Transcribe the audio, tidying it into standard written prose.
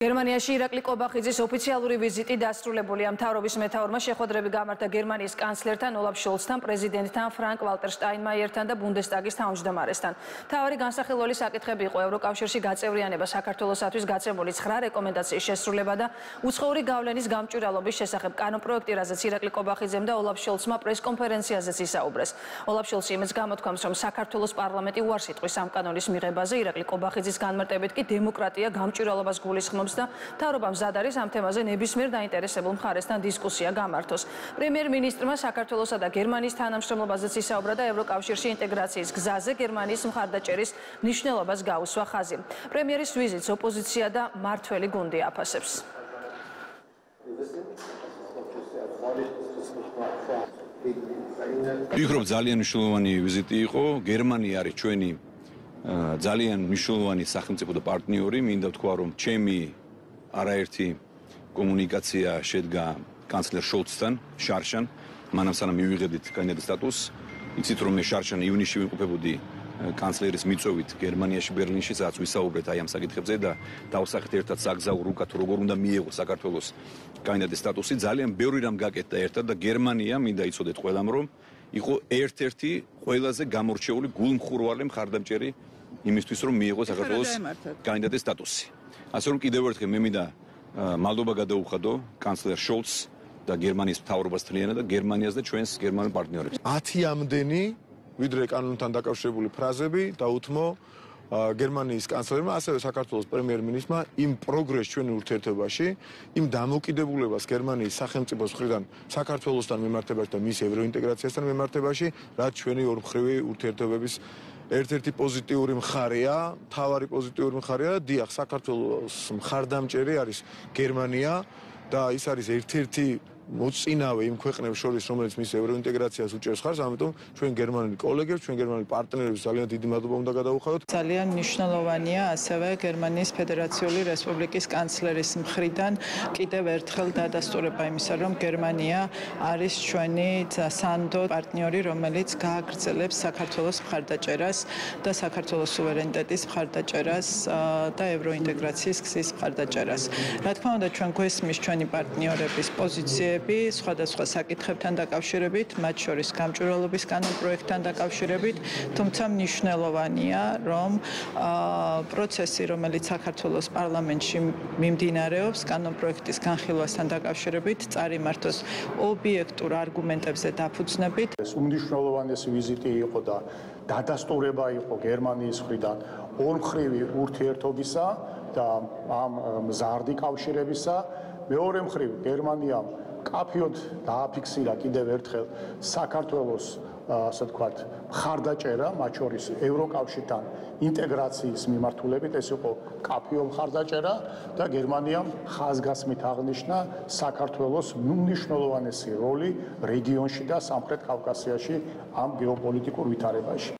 გერმანიაში ირაკლი კობახიძის ოფიციალური ვიზიტი დასრულებულია. მთავრობის მეთაურმა შეხვედრები გამართა გერმანიის კანცლერთან ოლაფ შოლცთან, პრეზიდენტთან ფრანკ ვალტერ შტაინმაიერთან და ბუნდესტაგის თავმჯდომარესთან. მთავარი განსახილველი საკითხები იყო ევროკავშირში გაწევრიანება, საქართველოსათვის გაწეული 9 რეკომენდაციის შესრულება და უცხოური გავლენის გამჭვირვალობის შესახებ კანონპროექტი, რაზეც ირაკლი კობახიძემ და ოლაფ შოლცმა პრესკონფერენციაზეც ისაუბრეს. ოლაფ შოლცი იმეც გამოთქვამს, რომ საქართველოს პარლამენტი უარს იტყვის ამ კანონის მიღებაზე, ირაკლი კობახიძის განმარტებით კი დემოკრატია გამჭვირვალობას გულისხმობს და მთავრობა მზად არის ამ თემაზე ნებისმიერ დაინტერესებულ მხარესთან დისკუსია გამართოს. პრემიერ-მინისტრმა საქართველოსა და გერმანიის თანამშრომლობაზეც ისაუბრა და ევროკავშირში ინტეგრაციის გზაზე გერმანიის მხარდაჭერის მნიშვნელობას გაუსვა ხაზი. პრემიერის ვიზიტს ოპოზიცია და მმართველი გუნდი აფასებს. ვფიქრობ ძალიან მნიშვნელოვანი ვიზიტი იყო. გერმანია არის ჩვენი ძალიან მნიშვნელოვანი სახელმწიფო და პარტნიორი. მინდა ვთქვა, რომ ჩემი არაერთი კომუნიკაცია შედგა კანცლერ შოლცთან, შარშან, მანამ სანამ მივიღებდით კანდიდატის სტატუსს. იცით, რომ მე შარშან ივნისში ვიმყოფებოდი კანცლერის მიწვევით გერმანიაში, ბერლინში, სადაც ვისაუბრეთ აი ამ საკითხებზე და დავსახეთ ერთად საგზაურო რუკად როგორ უნდა მიიღოს საქართველოს კანდიდატის სტატუსი. ძალიან ბევრი რამ გაკეთდა ერთად და გერმანია, მინდა იცოდეთ ყველამ, რომ იყო ერთ-ერთი ყველაზე გამორჩეული გულმხურვალი მხარდამჭერი იმისთვის, რომ მიიღოს საქართველოს კანდიდატის სტატუსი. ასე რომ კიდევ ერთხელ მე მინდა მადლობა გადაუხადო კანცლერ შოლცს და გერმანიის მთავრობას თლიანად და გერმანიას და ჩვენს გერმანულ პარტნიორებს. 10-მდენი ვიდრე კანონთან დაკავშირებული ფრაზები დაუთმო გერმანიის კანცლერმა, ასევე საქართველოს პრემიერ-მინისტრმა იმ პროგრესს ჩვენი ურთიერთობაში, იმ დამოუკიდებლობას გერმანიის სახელმწიფოს მხრიდან საქართველოსთან მიმართებაში და მის ევროინტეგრაციასთან მიმართებაში, რაც ჩვენი ორმხრივი ურთიერთობების ერთ-ერთი პოზიტიური მხარეა, მთავარი პოზიტიური მხარეა. დიახ, საქართველოს მხარდამჭერი არის გერმანია და ის არის ერთ-ერთი მოწინავე იმ ქვეყნებს შორის, რომელიც მის ევროინტეგრაციას უჭერს ხარს, ამიტომ ჩვენ გერმანელი კოლეგებს, ჩვენ გერმანელი პარტნიორებს ძალიან დიდი მადლობა უნდა გადაუხადოთ. ძალიან მნიშვნელოვანია ასევე გერმანიის ფედერაციული რესპუბლიკის კანცლერის მხრიდან კიდევ ერთხელ დადასტურება იმისა, რომ გერმანია არის ჩვენი სანდო პარტნიორი, რომელიც გააგრძელებს საქართველოს მხარდაჭერას და საქართველოს სუვერენიტეტის მხარდაჭერას და ევროინტეგრაციის გზის მხარდაჭერას. რა თქმა უნდა, ჩვენ გვესმის ჩვენი პარტნიორების პოზიციები სხვადასხვა საკითხებთან დაკავშირებით, მათ შორის გამჭვირვალობის კანონპროექტთან დაკავშირებით, თუმცა მნიშვნელოვანია, რომ პროცესი, რომელიც საქართველოს პარლამენტში მიმდინარეობს, კანონპროექტის განხილვასთან დაკავშირებით, წარიმართოს ობიექტურ არგუმენტებზე დაფუძნებით. ეს უმნიშვნელოვანესი ვიზიტი იყო და დადასტურება იყო გერმანიის მხრიდან ორმხრივი ურთიერთობისა და ამ მზარდი კავშირებისა. მეორე მხრივ გერმანიამ კაფიოდ დააფიქსირა კიდევ ერთხელ საქართველოს ასე ვთქვათ მხარდაჭერა, მათ შორის ევროკავშირთან ინტეგრაციის მიმართულებით. ეს იყო კაფიო მხარდაჭერა და გერმანიამ ხაზგასმით აღნიშნა საქართველოს უმნიშვნელოვანესი როლი რეგიონში და სამხრეთ კავკასიაში ამ გეოპოლიტიკურ ვითარებაში.